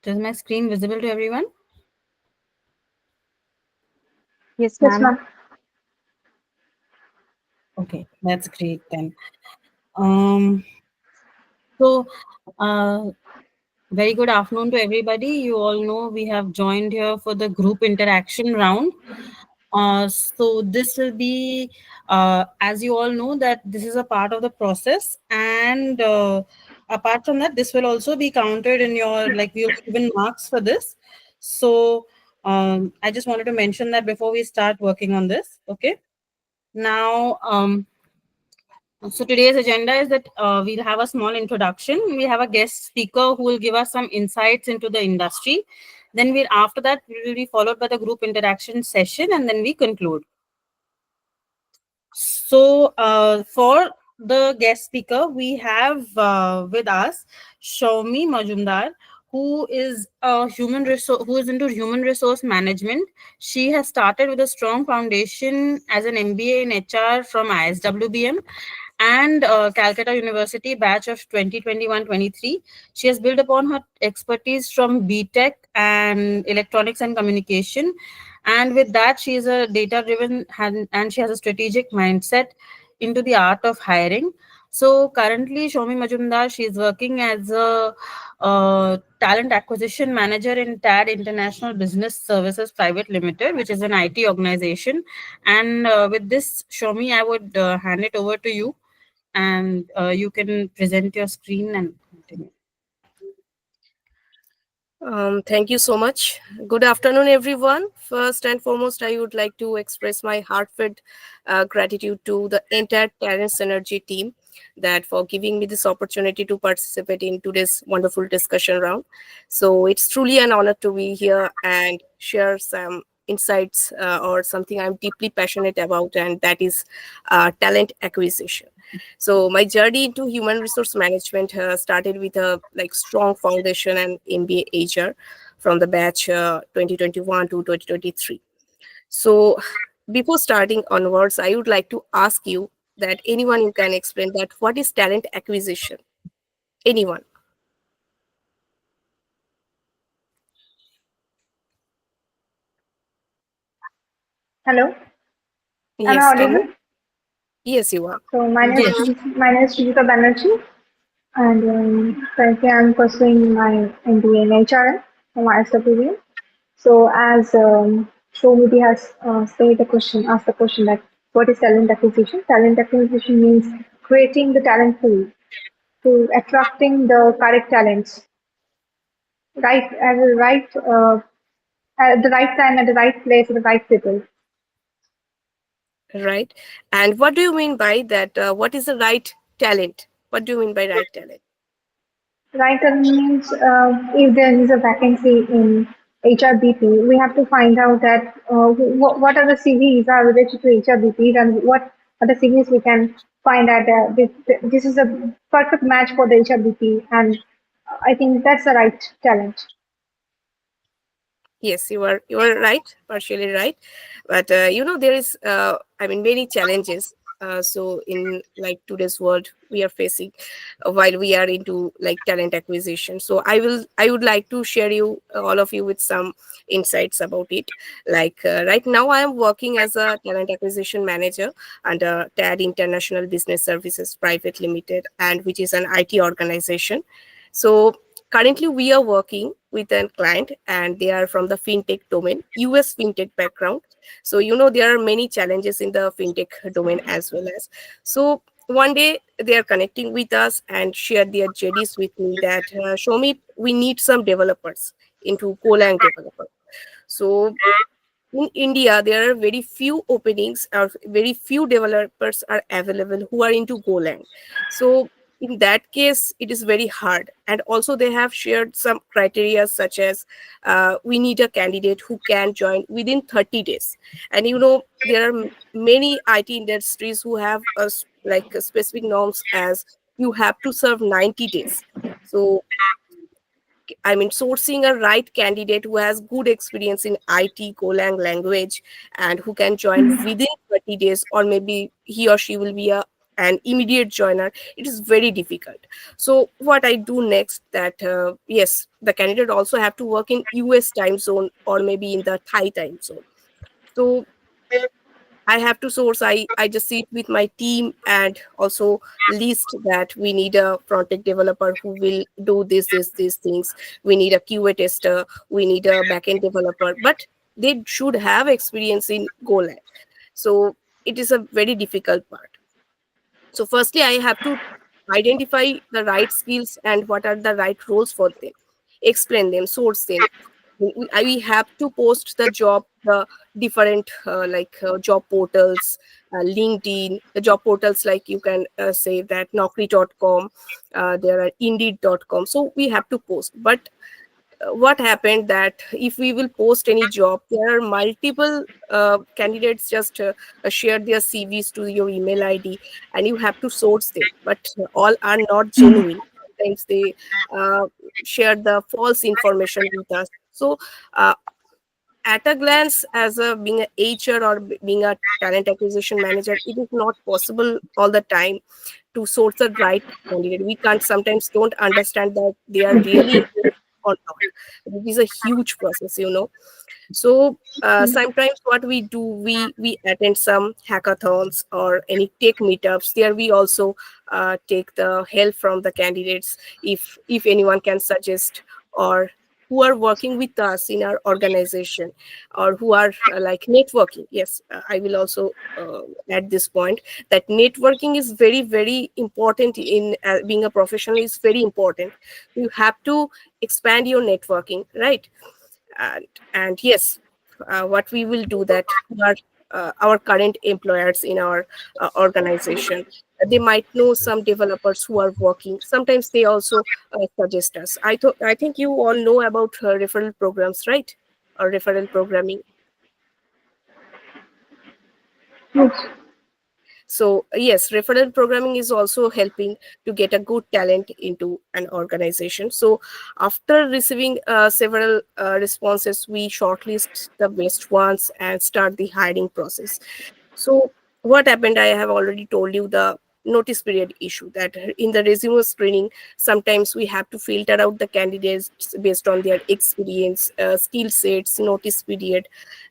Is my screen visible to everyone? Yes, Yes, ma'am. ma'am. Okay, that's great then. Um, so, uh, very good afternoon to everybody. You all know we have joined here for the group interaction round. So this will be, as you all know, that this is a part of the process, and apart from that, this will also be counted in your, like, we will be given marks for this. So I just wanted to mention that before we start working on this. Okay. Now, so today's agenda is that we'll have a small introduction. We have a guest speaker who will give us some insights into the industry. Then we'll, after that, we will be followed by the group interaction session, and then we conclude. So for the guest speaker, we have with us Soumi Majumdar, who is a human resource, who is into human resource management. She has started with a strong foundation as an MBA in HR from IISWBM and Calcutta University batch of 2021-23. She has built upon her expertise from BTech and electronics and communication. And with that, she is a data driven and she has a strategic mindset into the art of hiring. So currently, Soumi Majumdar, she is working as a talent acquisition manager in TAD International Business Services Private Limited, which is an IT organization. And with this, Soumi, I would hand it over to you, and you can present your screen and continue. Thank you so much. Good afternoon, everyone. First and foremost, I would like to express my heartfelt gratitude to the entire Talent Synergy team that for giving me this opportunity to participate in today's wonderful discussion round. So it's truly an honor to be here and share some insights or something I'm deeply passionate about, and that is talent acquisition. So my journey into human resource management started with a strong foundation and MBA HR from the batch 2021 to 2023. So before starting onwards, I would like to ask you that anyone you can explain that what is talent acquisition? Anyone? Hello, am I Yes, audible? yes, you are. So Yes. my name is Shivika Banerjee, and currently I'm pursuing my MBA in HR from IISWBM. So as Shomiti has asked the question that what is talent acquisition? Talent acquisition means creating the talent pool to attracting the correct talents, right at the right time, at the right place, at the right people. Right. And what do you mean by that? What is the right talent? What do you mean by right talent? Right means if there is a vacancy in HRBP, we have to find out that what are the CVs are related to HRBPs and what are the CVs we can find that this is a perfect match for the HRBP, and I think that's the right talent. Yes, you are right, partially right, but there is many challenges. So in today's world we are facing while we are into talent acquisition. So I would like to share you all of you with some insights about it. Right now I am working as a talent acquisition manager under TAD International Business Services Private Limited, and which is an IT organization. So currently we are working with a client and they are from the fintech domain, US fintech background. So there are many challenges in the fintech domain as well as. So one day they are connecting with us and share their JDs with me that show me we need some developers into Golang developer. So in India, there are very few openings or very few developers are available who are into Golang. So in that case, it is very hard. And also they have shared some criteria such as we need a candidate who can join within 30 days. And there are many IT industries who have specific norms as you have to serve 90 days. So sourcing a right candidate who has good experience in IT, Golang language, and who can join within 30 days, or maybe he or she will be a an immediate joiner, it is very difficult. So what I do next, that yes, the candidate also have to work in US time zone or maybe in the Thai time zone. So I have to source. I just sit with my team and also list that we need a front end developer who will do these things. We need a QA tester. We need a backend developer, but they should have experience in Golang. So it is a very difficult part. So firstly, I have to identify the right skills and what are the right roles for them, explain them, source them. We have to post the job, the different job portals, LinkedIn, the job portals like you can say that Naukri.com, there are Indeed.com. So we have to post. But what happened that if we will post any job, there are multiple candidates just share their CVs to your email ID, and you have to source them, but all are not genuine. Sometimes they uh, share the false information with us. So uh, at a glance, as a being a HR or being a talent acquisition manager, it is not possible all the time to source the right candidate. We can't sometimes don't understand that they are really interested or not. It is a huge process. So sometimes what we do, we attend some hackathons or any tech meetups. There we also take the help from the candidates, if anyone can suggest, or who are working with us in our organization, or who are like networking. Yes, I will also add this point, that networking is very very important in being a professional, is very important. You have to expand your networking, right? And yes, what we will do, that our current employers in our organization, they might know some developers who are working. Sometimes they also suggest us. I think you all know about referral programs, right? Or referral programming. Yes. So yes, referral programming is also helping to get a good talent into an organization. So after receiving several responses, we shortlist the best ones and start the hiring process. So what happened, I have already told you the notice period issue, that in the resume screening, sometimes we have to filter out the candidates based on their experience, skill sets, notice period.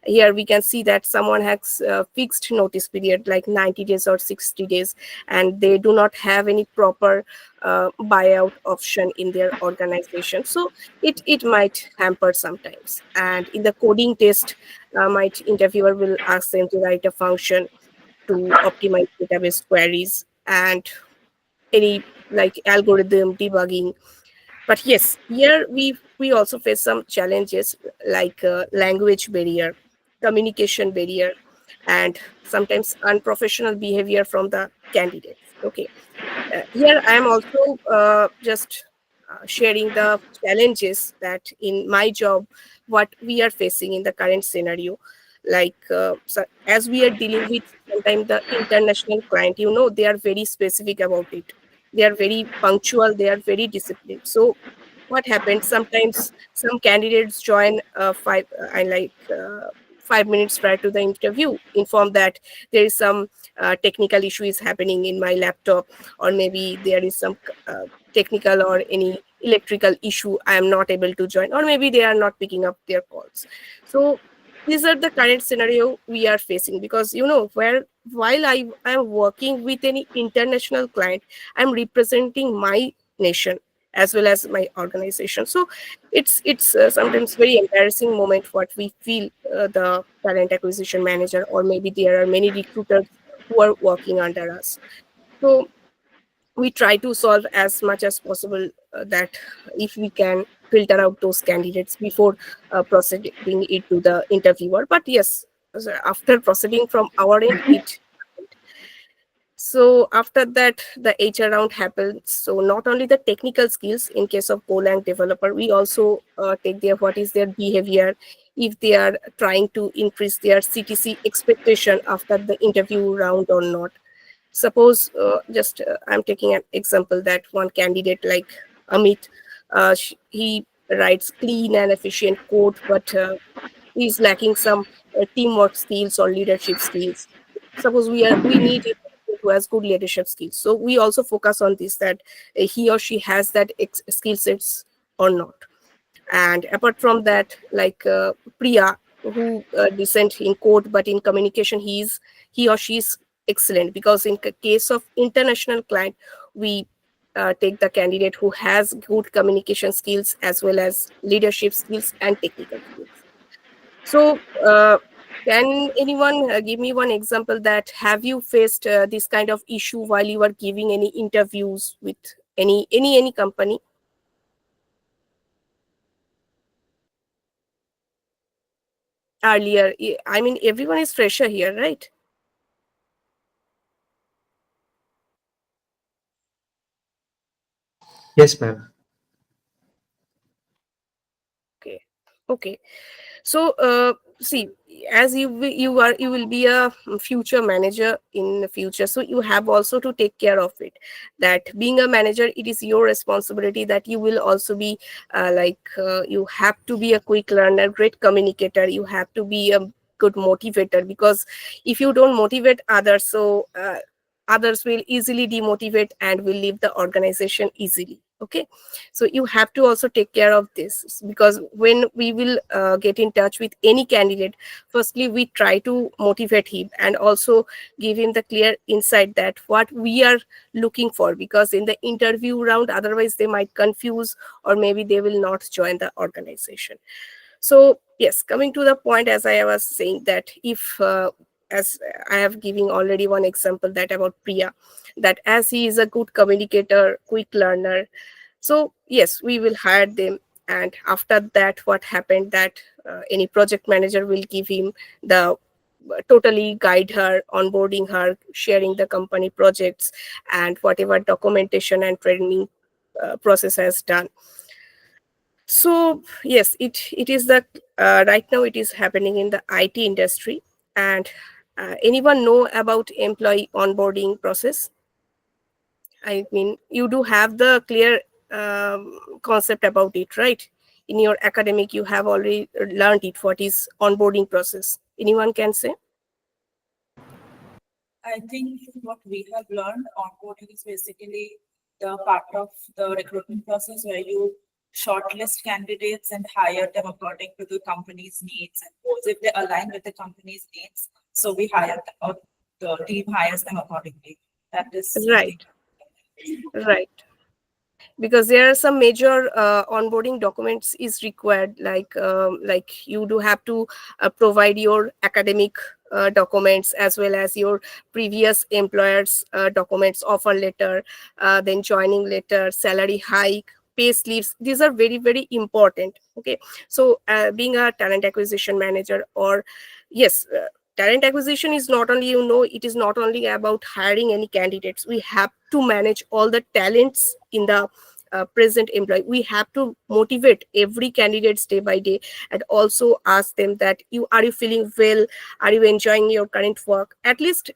Here we can see that someone has fixed notice period like 90 days or 60 days, and they do not have any proper buyout option in their organization. So it might hamper sometimes. And in the coding test, might interviewer will ask them to write a function to optimize database queries and any like algorithm debugging. But yes, here we also face some challenges like language barrier, communication barrier, and sometimes unprofessional behavior from the candidates. Okay, here I am also just sharing the challenges that in my job, what we are facing in the current scenario. Like so as we are dealing with sometimes the international client, they are very specific about it. They are very punctual. They are very disciplined. So what happened, sometimes some candidates join 5 minutes prior to the interview, inform that there is some technical issue is happening in my laptop, or maybe there is some technical or any electrical issue, I am not able to join, or maybe they are not picking up their calls. So these are the current scenario we are facing, because where while I am working with any international client, I'm representing my nation as well as my organization. So it's sometimes very embarrassing moment what we feel, the talent acquisition manager, or maybe there are many recruiters who are working under us. So we try to solve as much as possible, that if we can filter out those candidates before proceeding it to the interviewer. But yes, so after proceeding from our end, it so after that, the HR round happens. So not only the technical skills in case of Golang developer, we also take their what is their behavior, if they are trying to increase their CTC expectation after the interview round or not. Suppose just I'm taking an example, that one candidate like Amit, he writes clean and efficient code, but he's lacking some teamwork skills or leadership skills. Suppose we need who has good leadership skills. So we also focus on this, that he or she has that skill sets or not. And apart from that, like Priya, who decent in code but in communication he or she is excellent, because in case of international client, we take the candidate who has good communication skills as well as leadership skills and technical skills. So can anyone give me one example, that have you faced this kind of issue while you are giving any interviews with any company earlier? I mean, everyone is fresher here, right? Yes, ma'am. Okay. Okay. So see, as you will be a future manager in the future, so you have also to take care of it, that being a manager, it is your responsibility, that you will also be you have to be a quick learner, great communicator, you have to be a good motivator, because if you don't motivate others, so others will easily demotivate and will leave the organization easily. Okay, so you have to also take care of this, because when we will get in touch with any candidate, firstly we try to motivate him and also give him the clear insight that what we are looking for, because in the interview round otherwise they might confuse, or maybe they will not join the organization. So yes, coming to the point, as I was saying, that if as I have given already one example, that about Priya, that as he is a good communicator, quick learner, so yes, we will hire them. And after that, what happened, that any project manager will give him the totally guide her, onboarding her, sharing the company projects and whatever documentation and training process has done. So yes, it is the right now it is happening in the IT industry. And anyone know about employee onboarding process? I mean, you do have the clear concept about it, right? In your academic, you have already learned it. What is onboarding process? Anyone can say? I think what we have learned, onboarding is basically the part of the recruitment process where you shortlist candidates and hire them according to the company's needs and goals. If they align with the company's needs, so we hire them, or the team hires them accordingly. That is something. Right, right. Because there are some major onboarding documents is required, like you do have to provide your academic documents as well as your previous employers documents, offer letter, then joining letter, salary hike, pay slips. These are very very important. Okay, so being a talent acquisition manager, or yes, talent acquisition is not only, it is not only about hiring any candidates. We have to manage all the talents in the present employee. We have to motivate every candidate day by day, and also ask them that you feeling well, are you enjoying your current work. At least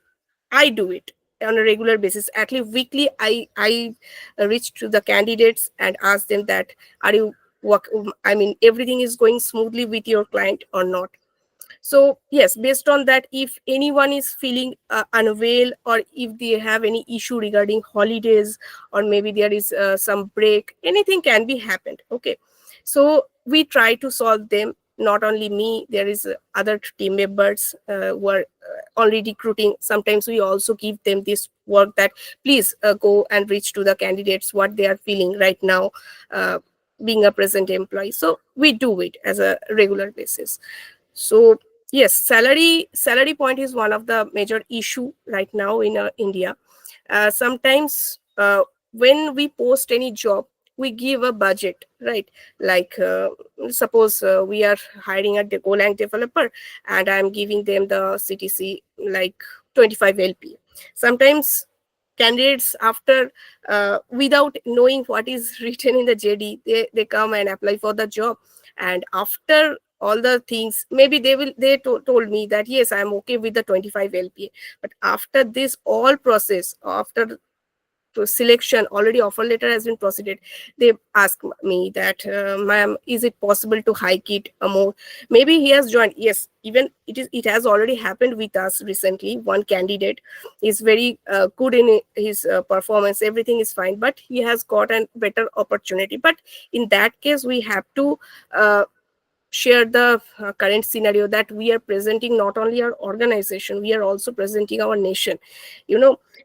I do it on a regular basis. At least weekly, I reach to the candidates and ask them that, are you work, I mean, everything is going smoothly with your client or not. So yes, based on that, if anyone is feeling unwell, or if they have any issue regarding holidays, or maybe there is some break, anything can be happened. Okay, so we try to solve them. Not only me, there is other team members who are already recruiting. Sometimes we also give them this work, that please go and reach to the candidates what they are feeling right now, uh, being a present employee. So we do it as a regular basis. So yes, salary point is one of the major issue right now in India. Sometimes when we post any job, we give a budget, right? Like suppose we are hiring a Golang developer, and I'm giving them the CTC like 25 LP. Sometimes candidates, after without knowing what is written in the JD, they come and apply for the job. And after all the things, maybe told me that yes, I'm okay with the 25 LPA. But after this all process, after selection, already offer letter has been proceeded, they ask me that, ma'am, is it possible to hike it more? Maybe he has joined, yes, even it has already happened with us recently. One candidate is very good in his performance, everything is fine, but he has got a better opportunity. But in that case, we have to share the current scenario, that we are presenting not only our organization, we are also presenting our nation.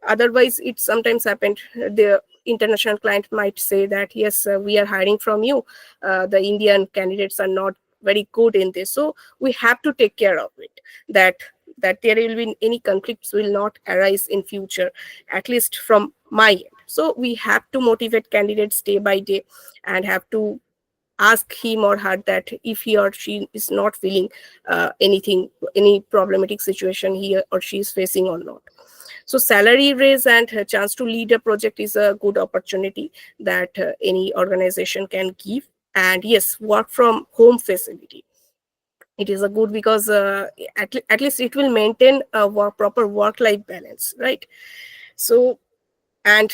Otherwise it sometimes happened, the international client might say that, yes, we are hiring from you, the Indian candidates are not very good in this. So we have to take care of it, that there will be any conflicts will not arise in future, at least from my end. So we have to motivate candidates day by day, and have to ask him or her that if he or she is not feeling any problematic situation he or she is facing or not. So salary raise and a chance to lead a project is a good opportunity that any organization can give. And yes, work from home facility, it is a good, because at least it will maintain a proper work life balance, right? So, and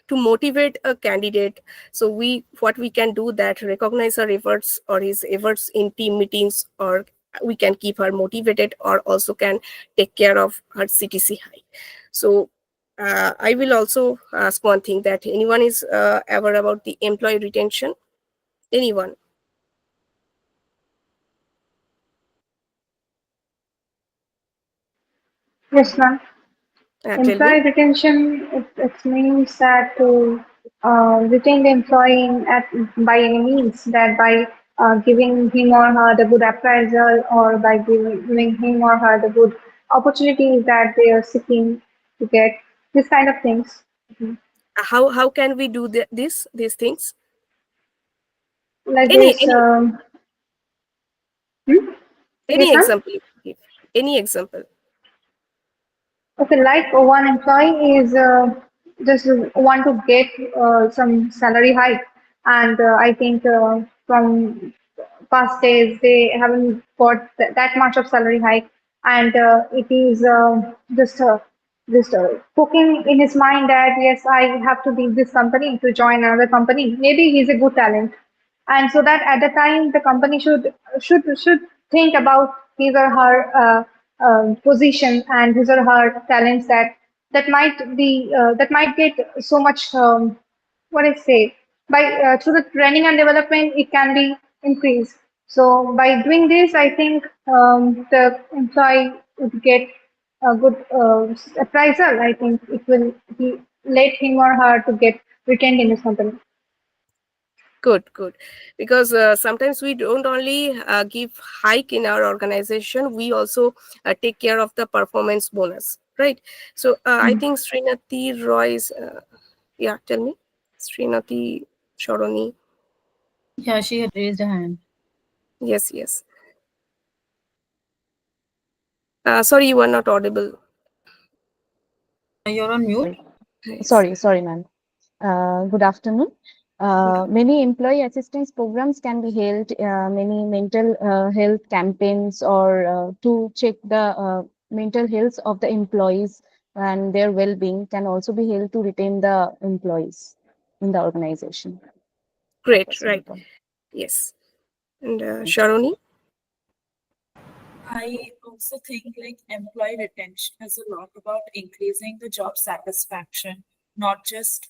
to motivate a candidate, so what we can do, that recognize her efforts or his efforts in team meetings, or we can keep her motivated, or also can take care of her CTC high. So I will also ask one thing, that anyone is aware about the employee retention? Anyone? Yes, ma'am. Tell me. Employee retention, it means that to retain the employee by any means, that by giving him or her the good appraisal, or by giving him or her the good opportunities that they are seeking to get, this kind of things. Mhm. How can we do these things? Like Any this. any Hmm? Yes, any ma'am. example you can give? Any example? Okay, like one employee is just want to get some salary hike, and I think from past days they haven't got that much of salary hike, and it is just cooking in his mind that yes, I have to leave this company to join another company. Maybe he's a good talent, and so that at the time the company should think about his or her position and his or her talents, that might get so much what I say, by through the training and development it can be increased. So by doing this, I think the employee would get a good appraisal. I think it will let him or her to get retained in this company. Good. Because sometimes we don't only give hike in our organization, we also take care of the performance bonus, right? So I think Srinati Roy is, yeah, tell me. Srinati Sharoni. Yeah, she had raised her hand. Yes. Sorry, you are not audible. You're on mute. Sorry, Yes. sorry, ma'am. Good afternoon. Many employee assistance programs can be held, many mental health campaigns, or to check the mental health of the employees and their well-being can also be held to retain the employees in the organization. That Great, was my right. point. Yes. And Thank you. Sharoni? I also think like employee retention is a lot about increasing the job satisfaction, not just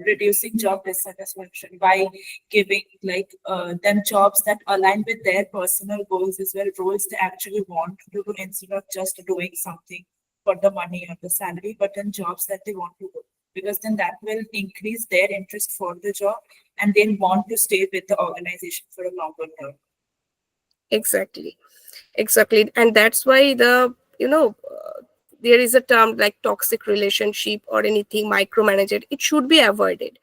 reducing job dissatisfaction by giving them jobs that align with their personal goals as well, roles they actually want to do instead of just doing something for the money or the salary, but then jobs that they want to do. Because then that will increase their interest for the job and they'll want to stay with the organization for a longer term. Exactly. And that's why there is a term like toxic relationship or anything micromanaged, it should be avoided.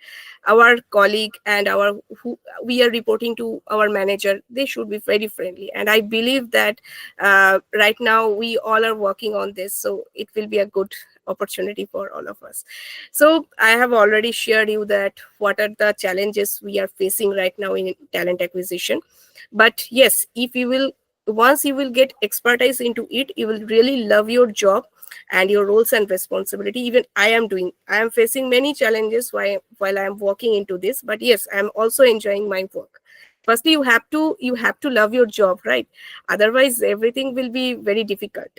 Our colleague and our who we are reporting to, our manager, they should be very friendly, and I believe that right now we all are working on this, so it will be a good opportunity for all of us. So I have already shared you that what are the challenges we are facing right now in talent acquisition. But yes, if you will, once you will get expertise into it, you will really love your job, and your roles and responsibility. Even I am facing many challenges while I am working into this, but yes, I am also enjoying my work. Firstly, you have to love your job, right? Otherwise everything will be very difficult.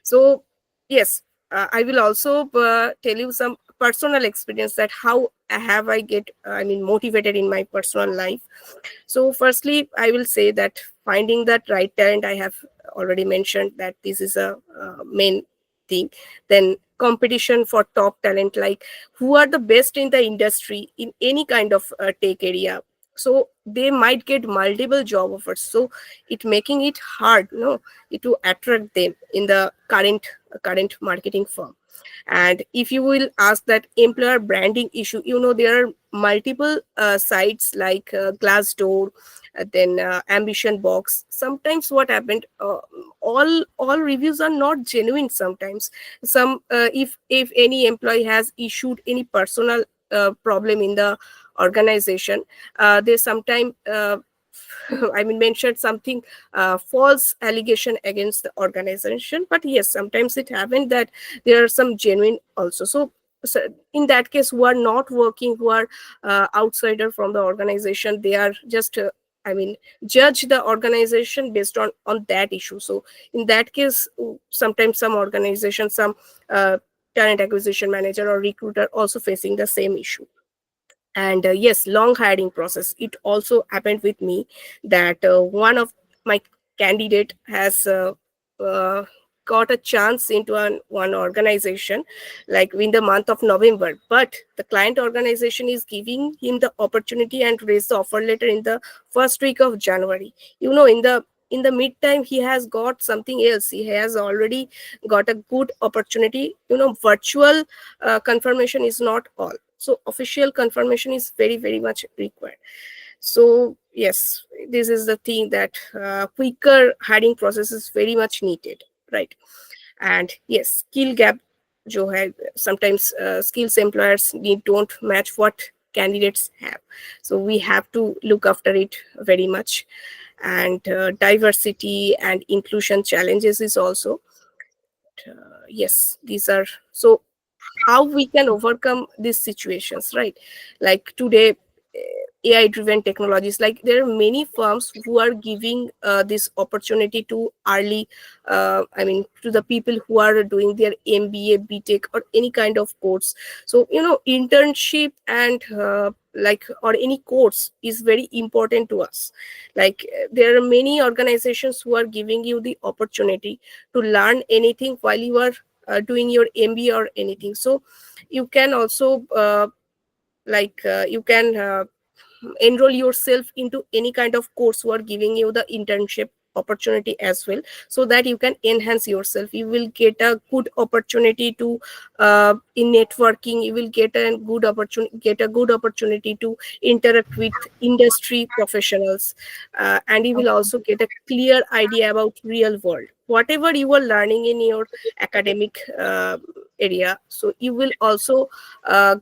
So yes, I will also tell you some personal experience that how have I get motivated in my personal life. So firstly, I will say that finding that right talent, I have already mentioned that this is a main thing. Then competition for top talent, like who are the best in the industry in any kind of tech area. So they might get multiple job offers. So it making it hard, no, to attract them in the current marketing firm. And if you will ask that employer branding issue, there are multiple sites like Glassdoor, then Ambition Box. Sometimes what happened, all reviews are not genuine. Sometimes some if any employee has issued any personal problem in the organization, they sometimes mentioned something false allegation against the organization. But yes, sometimes it happened that there are some genuine also. So in that case, who are not working, who are outsider from the organization, they are just judge the organization based on that issue. So in that case, sometimes some organization, some uh, talent acquisition manager or recruiter also facing the same issue. And yes, long hiring process, it also happened with me that one of my candidate has uh, got a chance into one organization like in the month of November, but the client organization is giving him the opportunity and raise the offer letter in the first week of January. In the meantime, he has got something else. He has already got a good opportunity. Virtual confirmation is not all, so official confirmation is very very much required. So yes, this is the thing that quicker hiring process is very much needed, right? And yes, skill gap जो है, sometimes skills employers need don't match what candidates have. So we have to look after it very much. And diversity and inclusion challenges is also yes, these are. So how we can overcome these situations, right? Like today, AI driven technologies, like there are many firms who are giving this opportunity to early to the people who are doing their MBA, BTech, or any kind of course. So internship and or any course is very important to us. Like there are many organizations who are giving you the opportunity to learn anything while you are doing your MBA or anything. So you can also you can enroll yourself into any kind of course who are giving you the internship opportunity as well, so that you can enhance yourself. You will get a good opportunity to in networking. You will get a good opportunity to interact with industry professionals, and you will also get a clear idea about real world whatever you are learning in your academic area. So you will also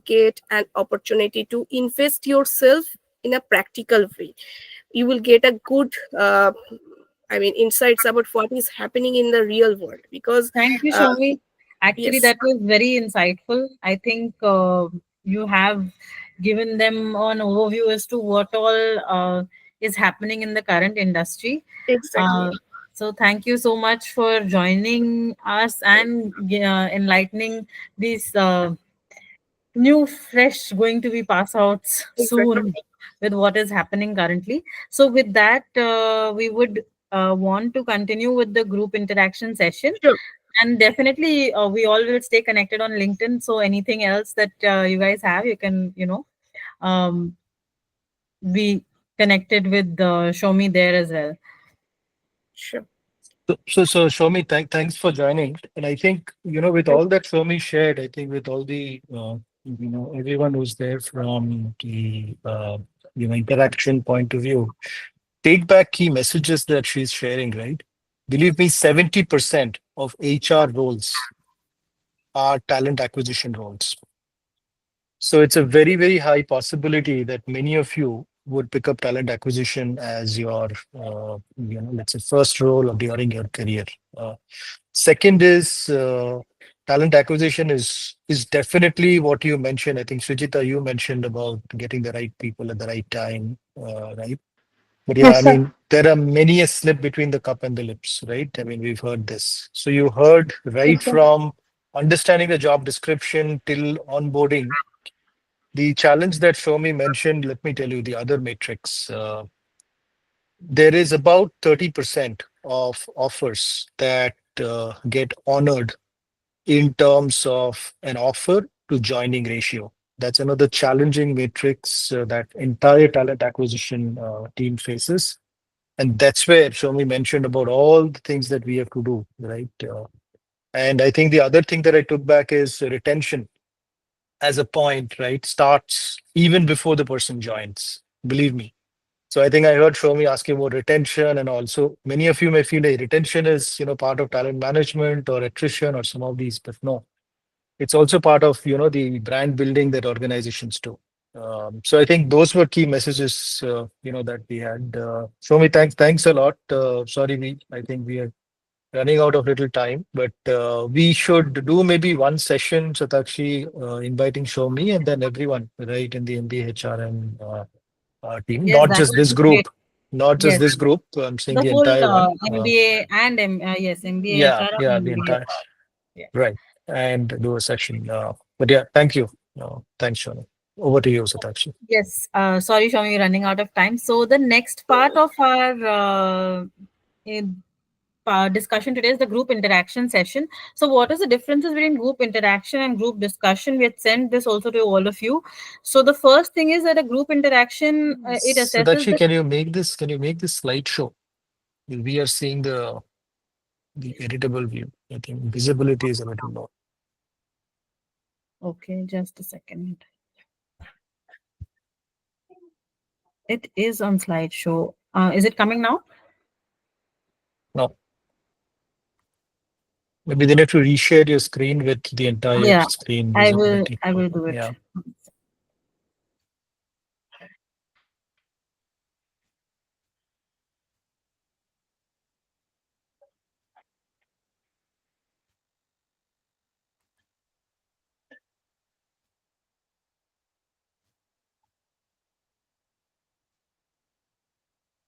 get an opportunity to invest yourself in a practical way. You will get a good insights about what is happening in the real world, because Thank you, uh, Shomi. Actually, yes, that was very insightful. I think you have given them an overview as to what all is happening in the current industry. Uh, exactly. so, thank you so much for joining us and enlightening these new, fresh, going to be pass outs Exactly. soon with what is happening currently. So, with that, we would want to continue with the group interaction session. Sure. And definitely, we all will stay connected on LinkedIn. So anything else that you guys have, you can, um, be connected with Show Me there as well. Sure. So Shomi, thanks for joining. And I think, with all that Shomi shared, I think with all the, everyone who's there from the, interaction point of view, take back key messages that she's sharing, right? Believe me, 70% of HR roles are talent acquisition roles. So it's a very, very high possibility that many of you would pick up talent acquisition as your, let's say, first role or during your career. Uh, Second is talent acquisition is definitely what you mentioned. I think Sujita, you mentioned about getting the right people at the right time, right? But yeah, I Yes, sir. mean, there are many a slip between the cup and the lips, right? I mean, we've heard this. So you heard right Yes, sir. from understanding the job description till onboarding. The challenge that Shomi mentioned, let me tell you the other matrix. There is about 30% of offers that get honored in terms of an offer to joining ratio. That's another challenging matrix that entire talent acquisition team faces. And that's where Shomi mentioned about all the things that we have to do, right? And I think the other thing that I took back is retention as a point, right? Starts even before the person joins. Believe me. So I think I heard Shomi asking about retention, and also many of you may feel like retention is, part of talent management or attrition or some of these, but no, it's also part of, the brand building that organizations do. So I think those were key messages, that we had. Shomi, thanks a lot. Sorry, I think we are running out of little time, but we should do maybe one session, Satakshi, inviting Shomi and then everyone, right, in the MBA HRM team, Yes, not that just will this be great. group, not just Yes, this group. I'm saying the the whole entire one. MBA and yes, MBA Yeah, HR yeah, and the MBA. entire Yeah. right, and do a session. But yeah, thank you. Thanks, Shomi. Over to you, Satakshi. Yes. Sorry, Shami, we're running out of time. So the next part of our in- discussion today is the group interaction session. So, what is the differences between group interaction and group discussion? We had sent this also to all of you. So, the first thing is that a group interaction it assesses Satakshi, the can you make this slideshow? We are seeing the editable view. I think visibility is a little low. okay. Just a second. It is on slideshow. Is it coming now? No, maybe then you have to reshare your screen with the entire Yeah, screen I will. visibility. I will do it. Yeah.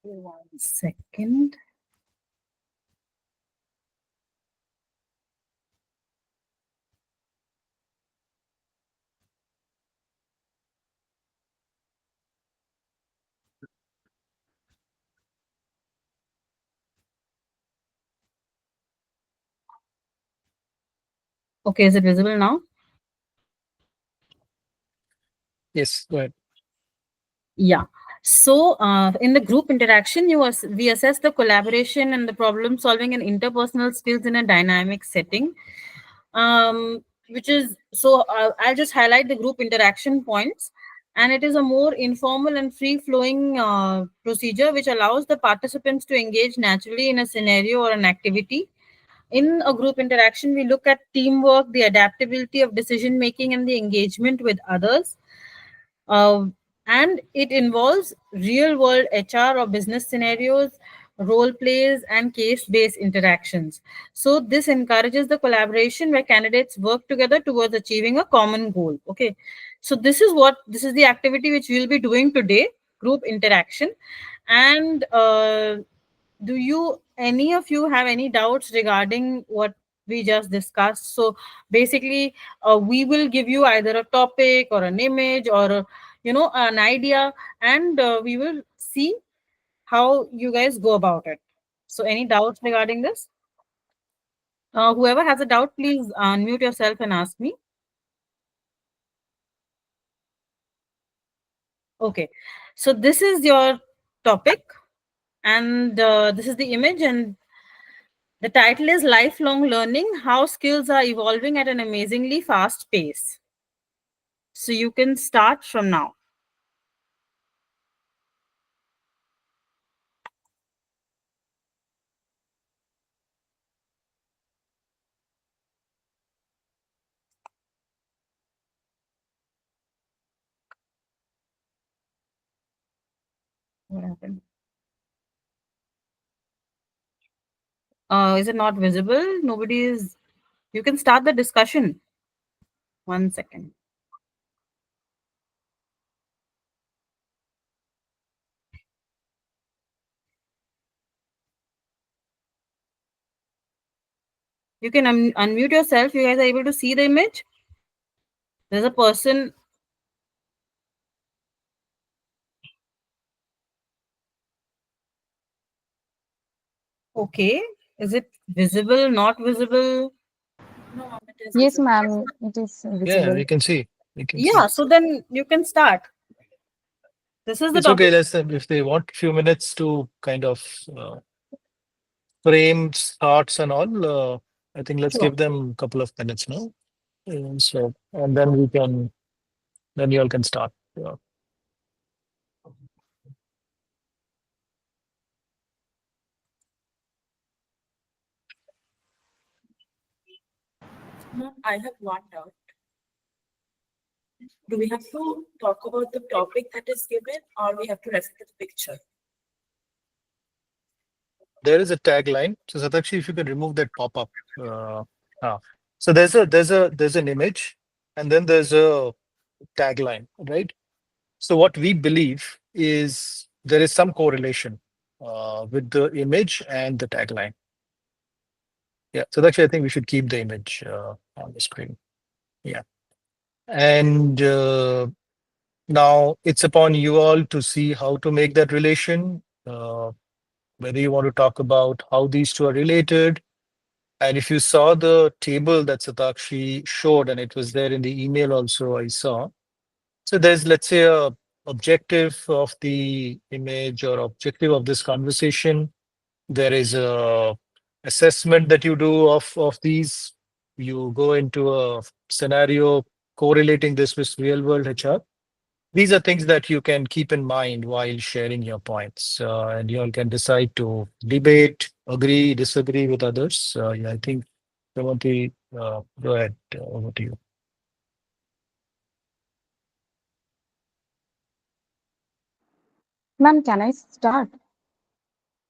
One second. Okay, is it visible now? Yes. Go ahead. Yeah. So, in the group interaction, we assess the collaboration and the problem solving and interpersonal skills in a dynamic setting. Which is so. I'll just highlight the group interaction points, and it is a more informal and free flowing procedure which allows the participants to engage naturally in a scenario or an activity. In a group interaction, we look at teamwork, the adaptability of decision making, and the engagement with others. uh, and it involves real world HR or business scenarios, role plays, and case based interactions. So, this encourages the collaboration where candidates work together towards achieving a common goal. Okay. So, this is the activity which we'll be doing today, group interaction. And do you, any of you, have any doubts regarding what we just discussed? So basically, we will give you either a topic or an image or an idea, and we will see how you guys go about it. So any doubts regarding this? Whoever has a doubt, please unmute yourself and ask me. Okay, so this is your topic, and this is the image, and the title is Lifelong Learning: How Skills Are Evolving at an Amazingly Fast Pace. So you can start from now. What happened? Is it not visible? Nobody is. You can start the discussion. 1 second. You can unmute yourself. You guys are able to see the image. There's a person. Okay. Is it visible? Not visible? No, ma'am, it is Yes, visible. ma'am, it is Yeah, visible. we can see. We can see. Yeah. So then you can start. This is the It's okay. topic. If they want a few minutes to kind of uh, frame thoughts and all, I think let's Sure. give them a couple of minutes now. So, and then then you all can start. Yeah. Ma'am, I have one doubt. Do we have to talk about the topic that is given, or we have to refer to the picture? There is a tagline. So Satakshi, if you can remove that pop-up. Uh, so there's an image, and then there's a tagline, right? So what we believe is there is some correlation with the image and the tagline. Yeah. So actually, I think we should keep the image on the screen. Yeah. And now it's upon you all to see how to make that relation. Whether you want to talk about how these two are related. And if you saw the table that Satakshi showed, and it was there in the email also, I saw. So there's, let's say, a objective of the image or objective of this conversation. There is a assessment that you do of these. You go into a scenario correlating this with real world HR. These are things that you can keep in mind while sharing your points, and you all can decide to debate, agree, disagree with others. Yeah, I think, Ramanti, go ahead. Over to you. Ma'am, can I start?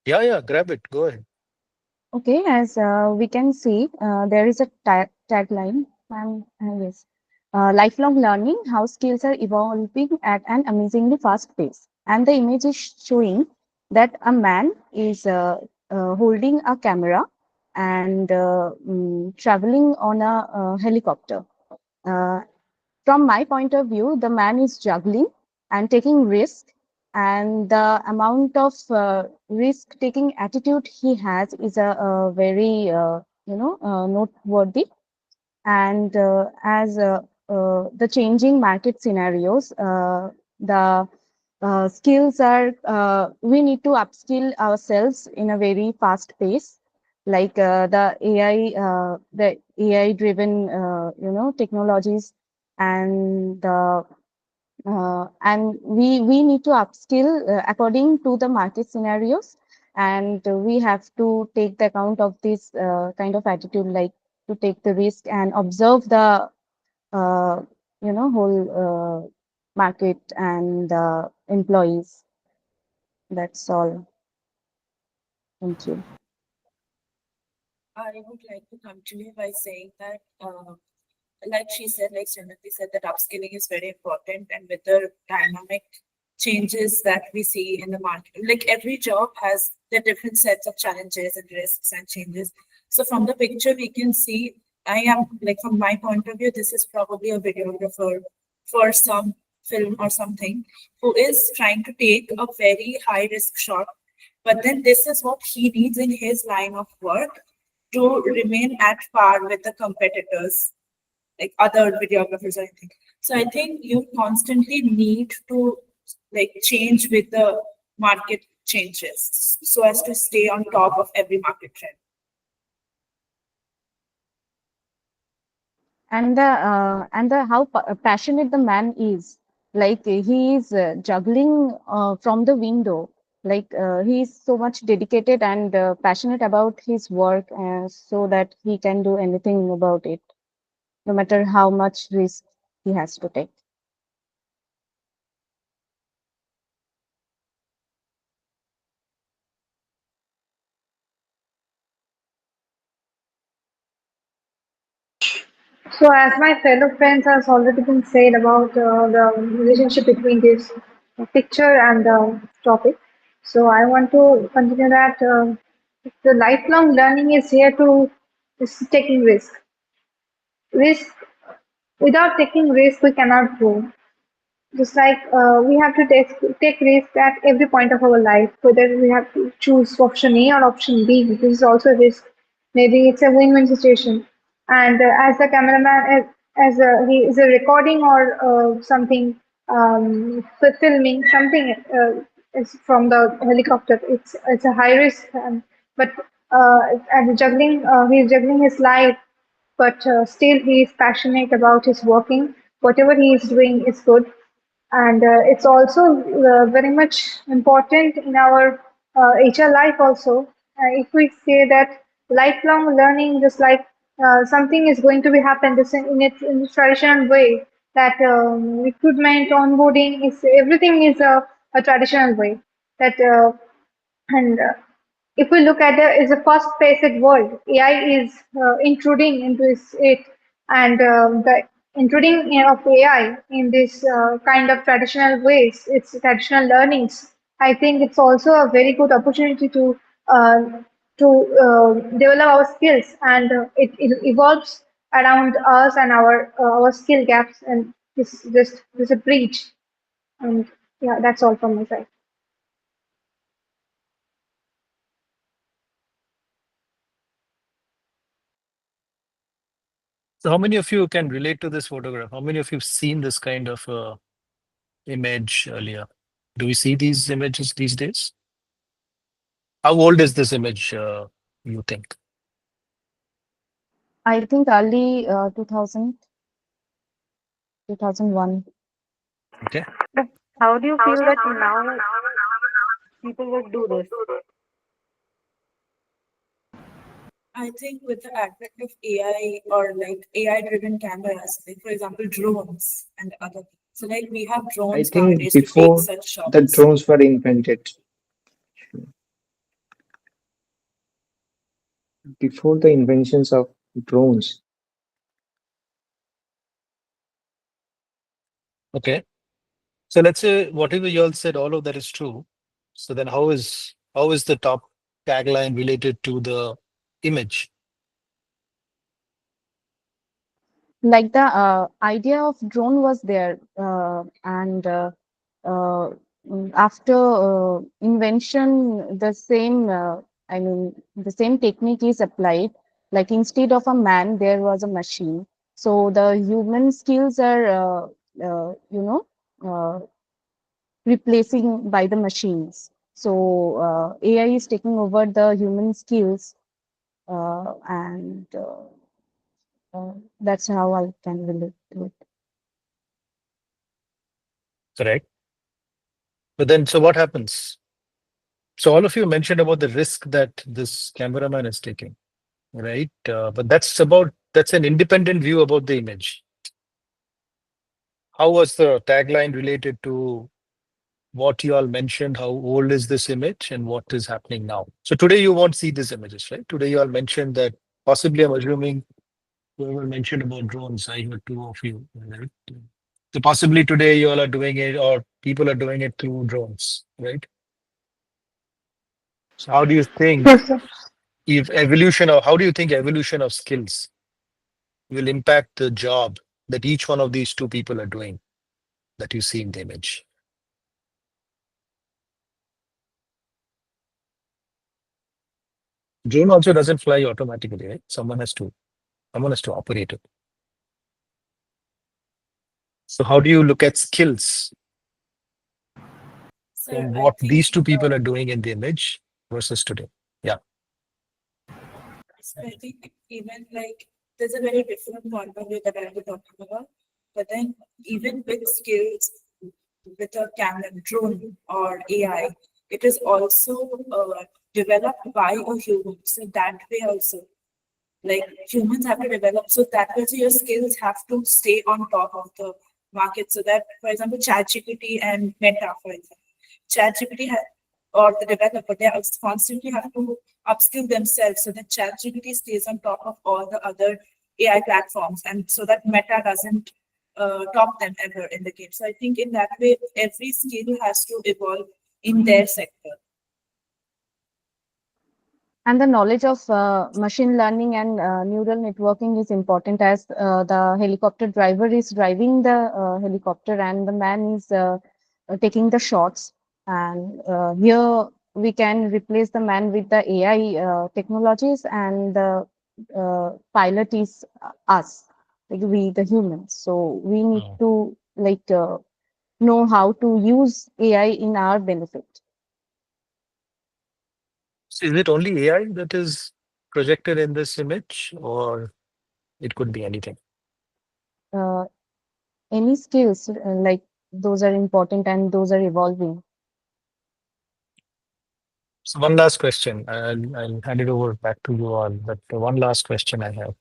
Yeah, yeah, grab it. Go ahead. Okay, as we can see, there is a tagline. Yes. Lifelong learning, how skills are evolving at an amazingly fast pace. And the image is showing that a man is holding a camera and traveling on a helicopter. Uh, from my point of view, the man is juggling and taking risk, and the amount of risk-taking attitude he has is a very noteworthy. And as the changing market scenarios, the skills are we need to upskill ourselves in a very fast pace, like the AI driven technologies, and we need to upskill according to the market scenarios, and we have to take the account of this kind of attitude, like to take the risk and observe the uh, whole market and employees. That's all. Thank you. I would like to continue by saying that, like she said, like Srimati said, that upskilling is very important, and with the dynamic changes that we see in the market, like every job has the different sets of challenges and risks and changes. So from the picture, we can see, I am like from my point of view, this is probably a videographer for some film or something who is trying to take a very high risk shot. But then this is what he needs in his line of work to remain at par with the competitors, like other videographers or anything. So I think you constantly need to like change with the market changes so as to stay on top of every market trend. And the how passionate the man is, like he is juggling from the window, like he is so much dedicated and passionate about his work, so that he can do anything about it, no matter how much risk he has to take. So, as my fellow friends has already been said about the relationship between this picture and the topic, so I want to continue that the lifelong learning is here to is taking risk. Risk without taking risk, we cannot grow. Just like we have to take risk at every point of our life, whether we have to choose option A or option B. This is also a risk. Maybe it's a win-win situation. And as a cameraman, as he is a recording or something, filming something is from the helicopter. It's a high risk, but and juggling, he's juggling his life, but still he is passionate about his working. Whatever he is doing is good, and it's also very much important in our HR life also. If we say that lifelong learning, just like something is going to be happen this in its traditional way, that recruitment, onboarding is everything is a traditional way. That and if we look at it's a fast-paced world. AI is intruding into it, and the intruding of AI in this kind of traditional ways, it's traditional learnings. I think it's also a very good opportunity uh, develop our skills, and it evolves around us and our skill gaps, and this is a breach. And yeah, that's all from my side. So how many of you can relate to this photograph? How many of you have seen this kind of image earlier? Do we see these images these days? How old is this image, you think? I think early 2000, 2001. Okay. But how do you feel that now people would do this? I think with the advent of AI or like AI-driven cameras, like for example, drones and other. So like we have I drones think nowadays to take before such the shots. drones were invented, before the inventions of drones, Okay. So let's say whatever you all said, all of that is true. So then how is the top tagline related to the image? Like the idea of drone was there, and uh, after invention, the same, I mean, the same technique is applied. Like instead of a man, there was a machine. So the human skills are, replacing by the machines. So AI is taking over the human skills, and that's how I can relate to it. Correct. But then, so what happens? So all of you mentioned about the risk that this cameraman is taking, right? But that's an independent view about the image. How was the tagline related to what you all mentioned? How old is this image and what is happening now? So today you won't see these images, right? Today you all mentioned that possibly I'm assuming whoever mentioned about drones, I heard two of you, right? So possibly today you all are doing it or people are doing it through drones, right? So how do you think Yes, sir. how do you think evolution of skills will impact the job that each one of these two people are doing that you see in the image? Drone also doesn't fly automatically, right? Someone has to operate it. So how do you look at skills So from I what think these two people are doing in the image versus today? Yeah. So I think even like there's a very different point of view that I'll be talking about. But then even with skills with a camera, drone or AI, it is also developed by a human. So that way also, like humans have to develop. So that way also your skills have to stay on top of the market. So that, for example, ChatGPT and Meta, for example, ChatGPT or the developer, they constantly have to upskill themselves so that ChatGPT stays on top of all the other AI platforms, and so that Meta doesn't top them ever in the game. So I think in that way, every skill has to evolve in their sector. And the knowledge of machine learning and neural networking is important, as the helicopter driver is driving the helicopter and the man is taking the shots. And here we can replace the man with the AI technologies, and the pilot is us, like we, the humans. So we need Oh. to know how to use AI in our benefit. So is it only AI that is projected in this image, or it could be anything? Uh, any skills like those are important and those are evolving. So one last question. I'll hand it over back to you all. But one last question I have.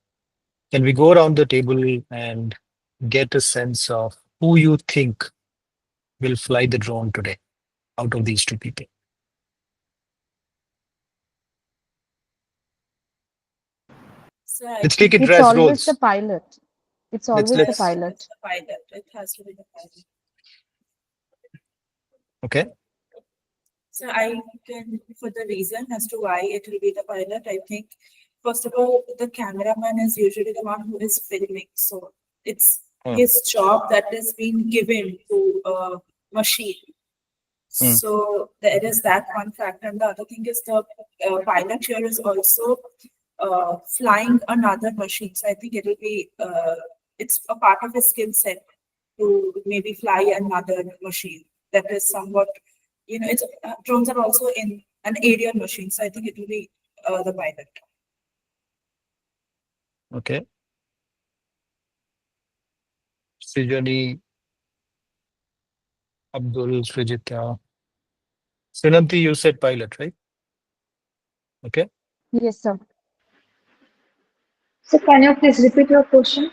Can we go around the table and get a sense of who you think will fly the drone today out of these two people? So I Let's take think it It's as always the roles. pilot. It's Let's always the let's it's pilot. the pilot. It has to be the pilot. okay. So I can, for the reason as to why it will be the pilot, I think, first of all, the cameraman is usually the one who is filming. So it's Hmm, his job that is being given to a machine. hmm. So there is that one factor. And the other thing is the pilot here is also flying another machine. So I think it will be, it's a part of his skill set to maybe fly another machine that is somewhat, it's drones are also in an aerial machine. So I think it will be the pilot. Okay. Srijani, Abdul, Srijita. Sinanti, you said pilot, right? Okay. Yes, sir. So can you please repeat your question?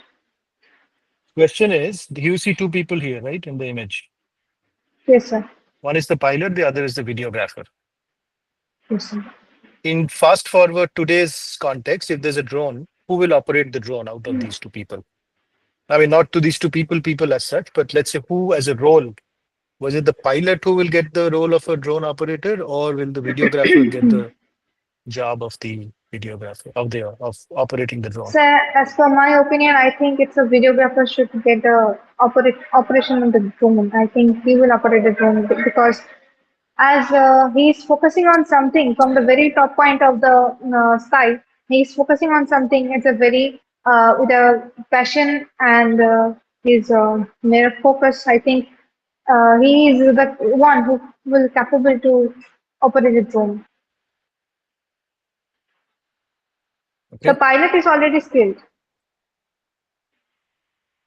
Question is, you see two people here, right, in the image. Yes, sir. One is the pilot, the other is the videographer. Yes, sir. In fast forward today's context, if there's a drone, who will operate the drone out of these two people? I mean, not to these two people as such, but let's say who as a role. Was it the pilot who will get the role of a drone operator, or will the videographer get the job of the videographer of operating the drone? So as per my opinion, I think it's a videographer should get the operation of the drone. I think he will operate the drone because as he's focusing on something from the very top point of the sky, he's focusing on something. It's a very with a passion and his mere focus. I think he is the one who will capable to operate the drone. The Okay. pilot is already skilled.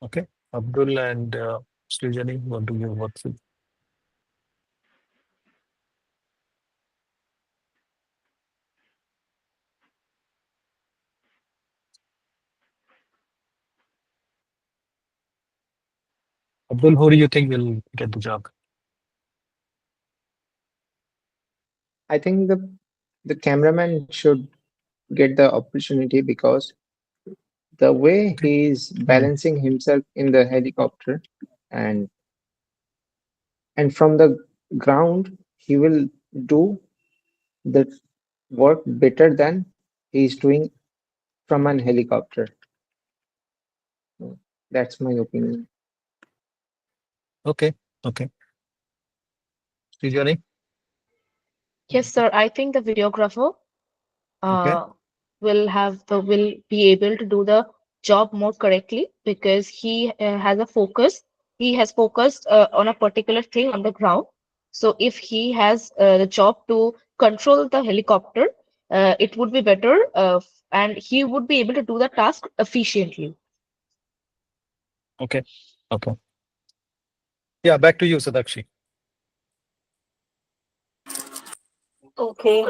Okay. Abdul and Srijani, what do you what feel? Abdul, who do you think will get the job? I think the cameraman should get the opportunity because the way he is Hmm. balancing himself in the helicopter and and from the ground he will do the work better than he is doing from an helicopter. So that's my opinion. Okay. Okay. Srijani? Yes, sir. I think the videographer Okay. uh, will be able to do the job more correctly because he has a focus. He has focused on a particular thing on the ground. So if he has the job to control the helicopter, it would be better, and he would be able to do the task efficiently. Okay. Okay. Yeah, back to you, Sadakshi. Okay.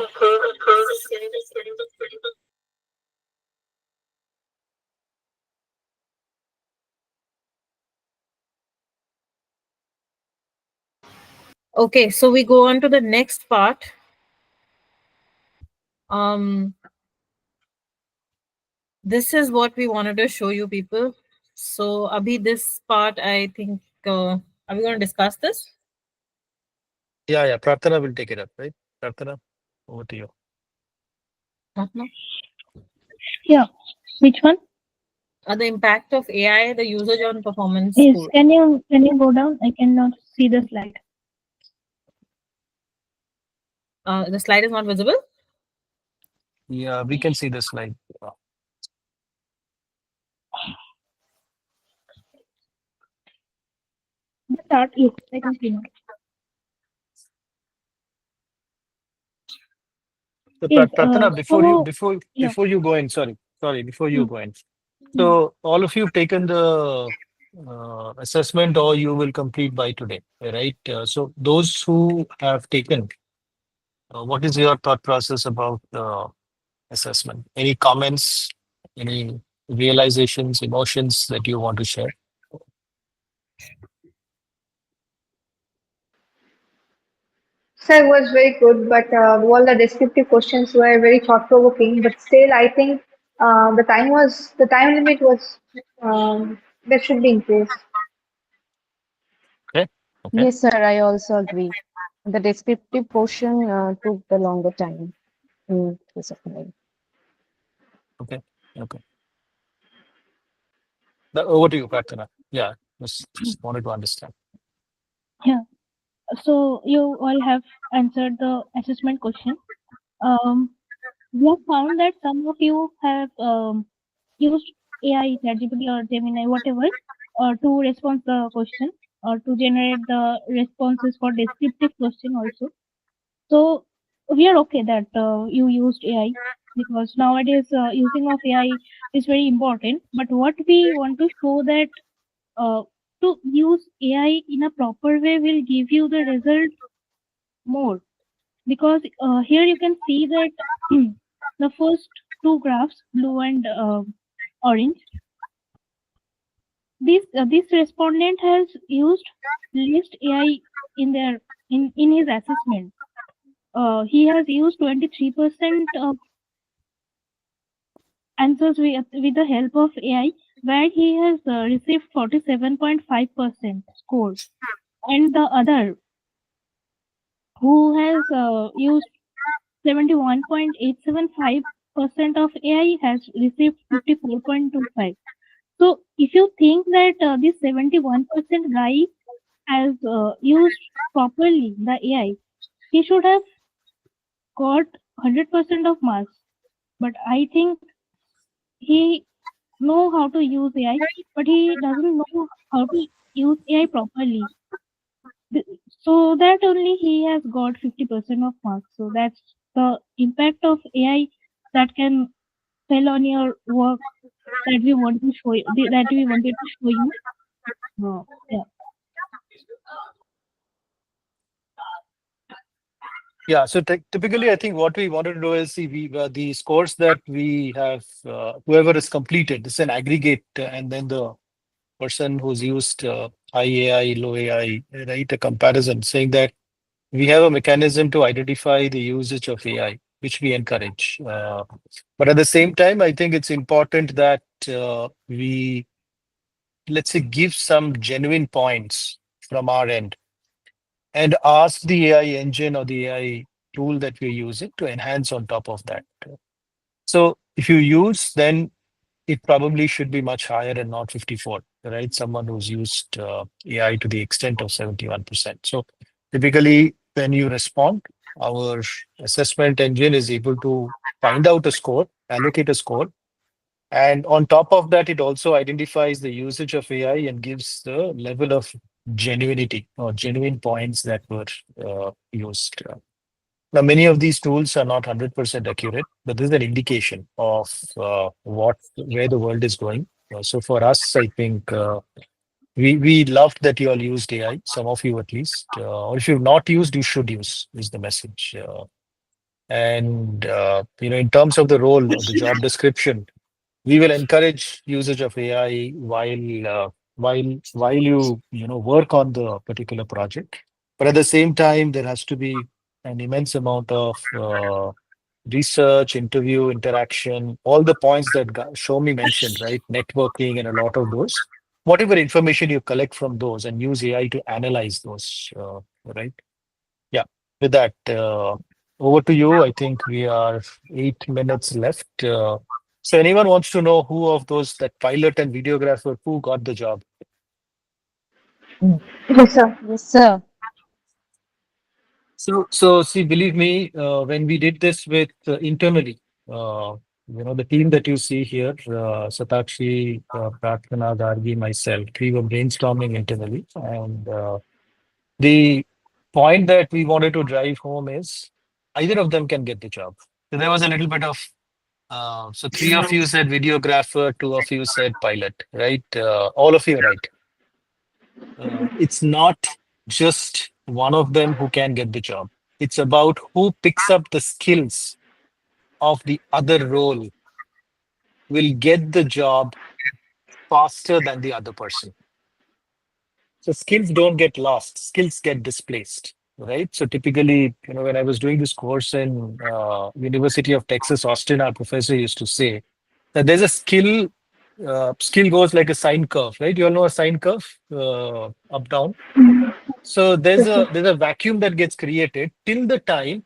Okay, so we go on to the next part. Um, This is what we wanted to show you people. So Abhi, this part I think are we going to discuss this? Yeah, Pratana will take it up, right? Pratana, over to you. Ratna? Yeah. Which one? The impact of AI, the usage on performance Yes. score. Can you go down? I cannot see the slide. The slide is not visible. Yeah, we can see the slide. The chart. Yes, I can see now. So Yes. Pratana, So yeah. before you go in, sorry, before you Mm, go in. mm. So all of you have taken the assessment, or you will complete by today, right? So those who have taken, what is your thought process about assessment? Any comments, any realizations, emotions that you want to share? So it was very good, but all the descriptive questions were very thought-provoking. But still, I think the time limit was that should be increased. Okay, okay, Yes, sir, I also agree. The descriptive portion took the longer time in case of mine. okay, okay. Over to you, Pratana. Yeah, just wanted to understand. Yeah. So you all have answered the assessment question. Um, we have found that some of you have used AI, ChatGPT or Gemini, whatever, to respond the question or to generate the responses for descriptive question also. So we are okay that you used AI because nowadays using of AI is very important. But what we want to show that uh, to use AI in a proper way will give you the result more because here you can see that the first two graphs, blue and orange, this respondent has used least AI in their in his assessment. He has used 23% of answers with the help of AI, where he has received 47.5% score, and the other who has used 71.875% of AI has received 54.25. So if you think that this 71% guy has used properly the AI, he should have got 100% of marks. But I think he know how to use AI, but he doesn't know how to use AI properly. So that only he has got 50% of marks. So that's the impact of AI that can tell on your work that we want to show you, that we wanted to show you. Yeah. Yeah, so typically, I think what we wanted to do is see the scores that we have, whoever is completed, this is an aggregate, and then the person who's used high AI, low AI, right? A comparison saying that we have a mechanism to identify the usage of AI, which we encourage. But at the same time, I think it's important that we, let's say, give some genuine points from our end and ask the AI engine or the AI tool that we're using to enhance on top of that. So if you use, then it probably should be much higher and not 54, right? Someone who's used AI to the extent of 71%. So typically, when you respond, our assessment engine is able to find out a score, allocate a score. And on top of that, it also identifies the usage of AI and gives the level of genuinity or genuine points that were used. Now, many of these tools are not 100% accurate, but this is an indication of where the world is going. So for us, I think we loved that you all used AI, some of you at least. Or if you've not used, you should use, is the message. And in terms of the role or the job description, we will encourage usage of AI while you work on the particular project. But at the same time, there has to be an immense amount of research, interview, interaction, all the points that Shomi mentioned, right? Networking and a lot of those. Whatever information you collect from those and use AI to analyze those, right? Yeah. With that, over to you. I think we are 8 minutes left. So anyone wants to know who of those, that pilot and videographer, who got the job? Yes, sir. Yes, sir. So see, believe me, when we did this with internally, the team that you see here, Satakshi, Pratana, Gargi, myself, we were brainstorming internally, and the point that we wanted to drive home is either of them can get the job. So there was a little bit of so three of you said videographer, two of you said pilot, right? All of you are right. It's not just one of them who can get the job. It's about who picks up the skills of the other role will get the job faster than the other person. So skills don't get lost, skills get displaced, right? So typically, when I was doing this course in University of Texas, Austin, our professor used to say that there's a skill goes like a sine curve, right? You all know a sine curve, up, down. So there's Yes, sir. a vacuum that gets created till the time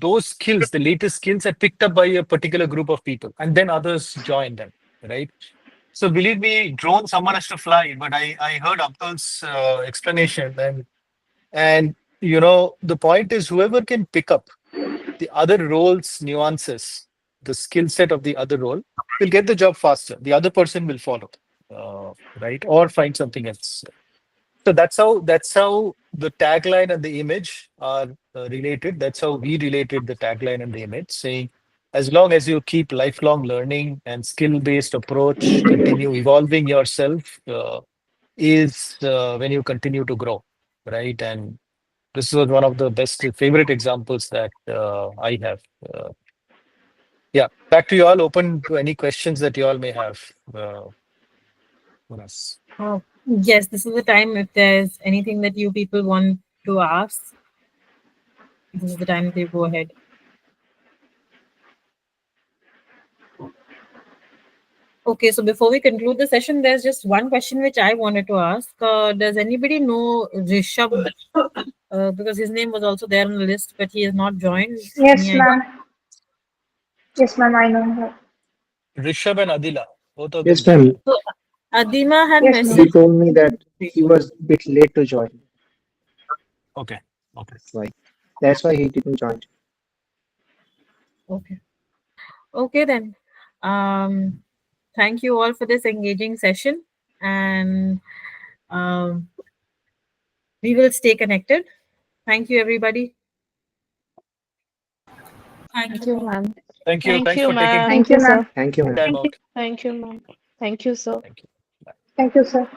those skills, the latest skills, are picked up by a particular group of people, and then others join them, right? So believe me, drone someone has to fly. But I heard Abdul's explanation, and the point is whoever can pick up the other role's nuances, the skill set of the other role, will get the job faster. The other person will follow, right, or find something else. So that's how the tagline and the image are related. That's how we related the tagline and the image, saying as long as you keep lifelong learning and skill-based approach, continue evolving yourself, is when you continue to grow, right? And this was one of the best favorite examples that I have. Yeah, back to you all. Open to any questions that you all may have for us. Yes, this is the time. If there's anything that you people want to ask, this is the time to go ahead. Okay, so before we conclude the session, there's just one question which I wanted to ask. Does anybody know Rishabh? Because his name was also there on the list, but he has not joined. Yes, Any idea? ma'am. Yes, ma'am. I know her. Rishabh and Adila, both of them Yes, joined. ma'am. So Adima had Yes, ma'am. He messaged. told me that he was a bit late to join. Okay. Okay. That's why he didn't join. Okay. Okay then. Thank you all for this engaging session, and we will stay connected. Thank you, everybody. Thank Thank you. you, ma'am. Thank you. Thank Thanks you, for taking ma'am. Thank Thank you, you, ma'am. sir. Thank you, ma'am. time Thank you. out. Thank you, ma'am. Thank you, sir. Thank you. Bye. Thank you, sir.